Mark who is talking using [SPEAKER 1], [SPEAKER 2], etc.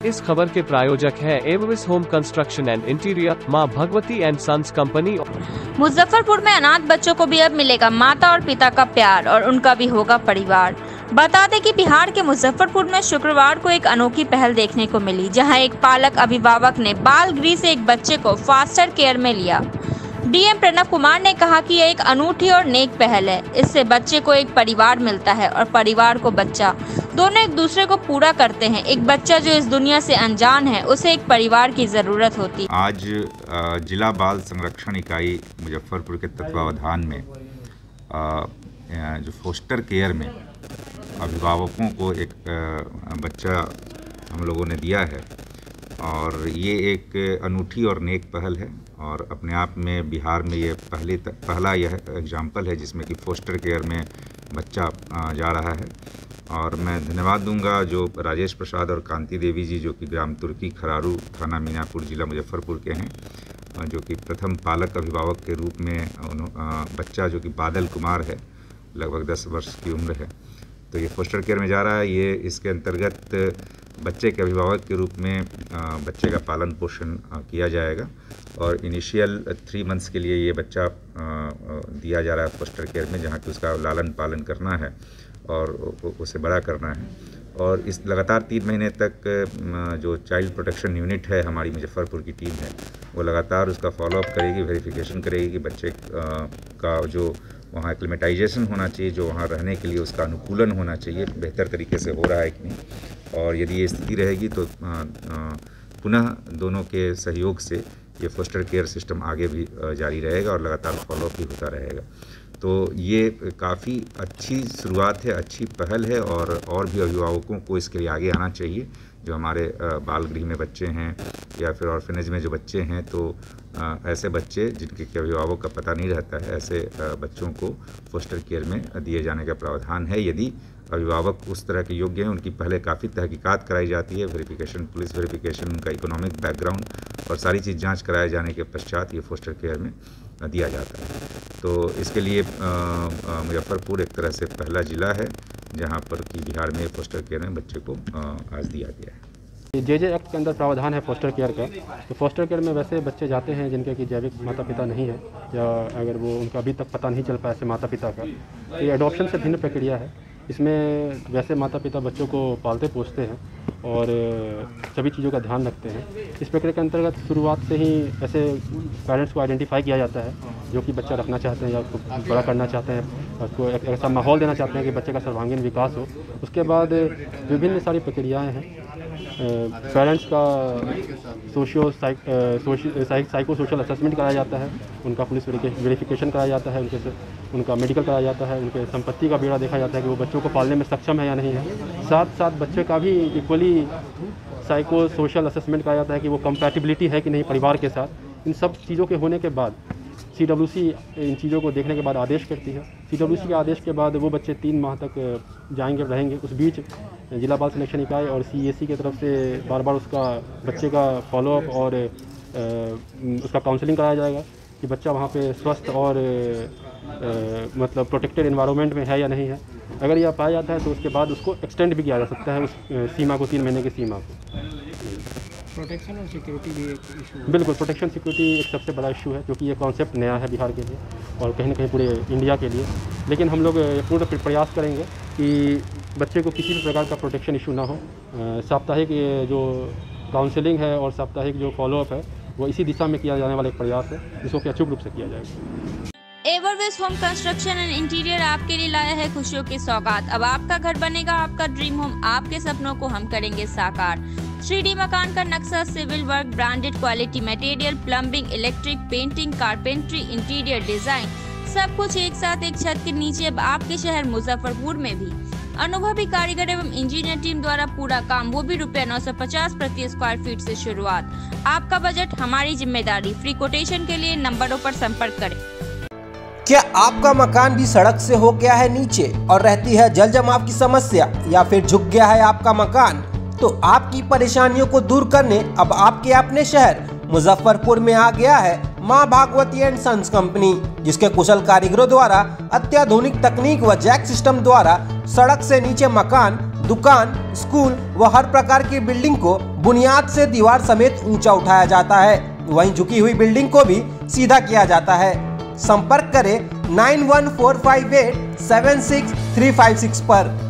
[SPEAKER 1] इस खबर के प्रायोजक है Averis home construction and interior, Maa Bhagwati and sons company.
[SPEAKER 2] Muzaffarpur में अनाथ बच्चों को भी अब मिलेगा माता और पिता का प्यार और उनका भी होगा परिवार। बता दें कि बिहार के मुजफ्फरपुर में शुक्रवार को एक अनोखी पहल देखने को मिली, जहां एक पालक अभिभावक ने बाल गृह से एक बच्चे को फास्टर केयर में लिया। डीएम प्रणव कुमार ने कहा कि यह एक अनूठी और नेक पहल है। इससे बच्चे को एक परिवार मिलता है और परिवार को बच्चा, दोनों एक दूसरे को पूरा करते हैं। एक बच्चा जो इस दुनिया से अनजान है, उसे एक परिवार की जरूरत होती है।
[SPEAKER 3] आज जिला बाल संरक्षण इकाई मुजफ्फरपुर के तत्वावधान में जो फोस्टर केयर में अभिभावकों को एक बच्चा हम लोगों ने दिया है और ये एक अनूठी और नेक पहल है और अपने आप में बिहार में ये पहला यह एग्जाम्पल है जिसमें कि फोस्टर केयर में बच्चा जा रहा है। और मैं धन्यवाद दूंगा जो राजेश प्रसाद और कांति देवी जी, जो कि ग्राम तुर्की खरारू, थाना मीनापुर, जिला मुजफ्फरपुर के हैं, जो कि प्रथम पालक अभिभावक के रूप में बच्चा जो कि बादल कुमार है, लगभग 10 वर्ष की उम्र है, तो ये फोस्टर केयर में जा रहा है। ये इसके अंतर्गत बच्चे के अभिभावक के रूप में बच्चे का पालन पोषण किया जाएगा और इनिशियल 3 मंथ्स के लिए ये बच्चा दिया जा रहा है फोस्टर केयर में, जहाँ कि उसका लालन पालन करना है और उसे बड़ा करना है। और इस लगातार 3 महीने तक जो चाइल्ड प्रोटेक्शन यूनिट है हमारी मुजफ्फरपुर की टीम है, वो लगातार उसका फॉलोअप करेगी, वेरिफिकेशन करेगी कि बच्चे का जो वहाँ एक्लिमेटाइजेशन होना चाहिए, जो वहाँ रहने के लिए उसका अनुकूलन होना चाहिए, बेहतर तरीके से हो रहा है कि नहीं। और यदि ये स्थिति रहेगी तो पुनः दोनों के सहयोग से ये फोस्टर केयर सिस्टम आगे भी जारी रहेगा और लगातार फॉलोअप भी होता रहेगा। तो ये काफ़ी अच्छी शुरुआत है, अच्छी पहल है और भी अभिभावकों को इसके लिए आगे आना चाहिए। जो हमारे बाल गृह में बच्चे हैं या फिर ऑर्फनेज में जो बच्चे हैं, तो ऐसे बच्चे जिनके अभिभावक का पता नहीं रहता है, ऐसे बच्चों को फोस्टर केयर में दिए जाने का प्रावधान है। यदि अभिभावक उस तरह के योग्य हैं, उनकी पहले काफ़ी तहकीकात कराई जाती है, वेरिफिकेशन, पुलिस वेरिफिकेशन, उनका इकोनॉमिक बैकग्राउंड और सारी चीज़ जांच कराए जाने के पश्चात ये फोस्टर केयर में दिया जाता है। तो इसके लिए मुजफ्फरपुर एक तरह से पहला ज़िला है जहां पर कि बिहार में फोस्टर केयर में बच्चे को आज दिया गया है।
[SPEAKER 4] जे एक्ट के अंदर प्रावधान है फोस्टर केयर का। तो फोस्टर केयर में वैसे बच्चे जाते हैं जिनके कि जैविक माता पिता नहीं है या अगर वो उनका अभी तक पता नहीं चल पाया ऐसे माता पिता का, तो ये एडॉप्शन से भिन्न प्रक्रिया है। इसमें वैसे माता पिता बच्चों को पालते पोसते हैं और सभी चीज़ों का ध्यान रखते हैं। इस प्रक्रिया के अंतर्गत शुरुआत से ही ऐसे पेरेंट्स को आइडेंटिफाई किया जाता है जो कि बच्चा रखना चाहते हैं या उसको बड़ा करना चाहते हैं, उसको एक ऐसा माहौल देना चाहते हैं कि बच्चे का सर्वांगीण विकास हो। उसके बाद विभिन्न सारी प्रक्रियाएँ हैं। पेरेंट्स का साइको सोशल असेसमेंट कराया जाता है, उनका पुलिस वेरिफिकेशन कराया जाता है, उनका मेडिकल कराया जाता है, उनके संपत्ति का ब्यौरा देखा जाता है कि वो बच्चों को पालने में सक्षम है या नहीं है। साथ साथ बच्चे का भी इक्वली साइको सोशल असेसमेंट कराया जाता है कि वो कंपैटिबिलिटी है कि नहीं परिवार के साथ। इन सब चीज़ों के होने के बाद CWC इन चीज़ों को देखने के बाद आदेश करती है। CWC के आदेश के बाद वो बच्चे 3 माह तक जाएंगे, रहेंगे। उस बीच जिला बाल संरक्षण इकाई और CAC की तरफ से बार बार उसका बच्चे का फॉलोअप और उसका काउंसलिंग कराया जाएगा कि बच्चा वहाँ पे स्वस्थ और मतलब प्रोटेक्टेड एनवायरनमेंट में है या नहीं है। अगर यह पाया जाता है तो उसके बाद उसको एक्सटेंड भी किया जा सकता है, उस सीमा को, 3 महीने की सीमा को।
[SPEAKER 5] प्रोटेक्शन और सिक्योरिटी भी एक इशू।
[SPEAKER 4] बिल्कुल, प्रोटेक्शन सिक्योरिटी एक सबसे बड़ा इशू है क्योंकि ये कॉन्सेप्ट नया है बिहार के लिए और कहीं ना कहीं पूरे इंडिया के लिए। लेकिन हम लोग पूर्ण प्रयास करेंगे कि बच्चे को किसी भी प्रकार का प्रोटेक्शन इशू ना हो। साप्ताहिक जो काउंसलिंग है और साप्ताहिक जो फॉलोअप है वो इसी दिशा में किया जाने वाला एक प्रयास है, जिसको कि अचूक रूप से किया जाएगा।
[SPEAKER 2] एवरविस होम कंस्ट्रक्शन एंड इंटीरियर आपके लिए लाया है खुशियों की सौगात। अब आपका घर बनेगा आपका ड्रीम होम। आपके सपनों को हम करेंगे साकार। 3D मकान का नक्शा, civil work, branded quality material, plumbing, electric, painting, carpentry, interior design, सब कुछ एक साथ एक छत के नीचे। अब आपके शहर मुजफ्फरपुर में भी अनुभवी कारीगर एवं इंजीनियर टीम द्वारा पूरा काम, वो भी ₹950 प्रति स्क्वायर फीट से शुरुआत। आपका बजट हमारी जिम्मेदारी। फ्री कोटेशन के लिए नंबरों पर संपर्क करें।
[SPEAKER 6] क्या आपका मकान भी सड़क से हो गया है नीचे और रहती है जल जमाव की समस्या, या फिर झुक गया है आपका मकान? तो आपकी परेशानियों को दूर करने अब आपके अपने शहर मुजफ्फरपुर में आ गया है मां भगवती एंड सन्स कंपनी, जिसके कुशल कारीगरों द्वारा अत्याधुनिक तकनीक व जैक सिस्टम द्वारा सड़क से नीचे मकान, दुकान, स्कूल व हर प्रकार की बिल्डिंग को बुनियाद से दीवार समेत ऊंचा उठाया जाता है, वहीं झुकी हुई बिल्डिंग को भी सीधा किया जाता है। संपर्क करें 9145876356 पर।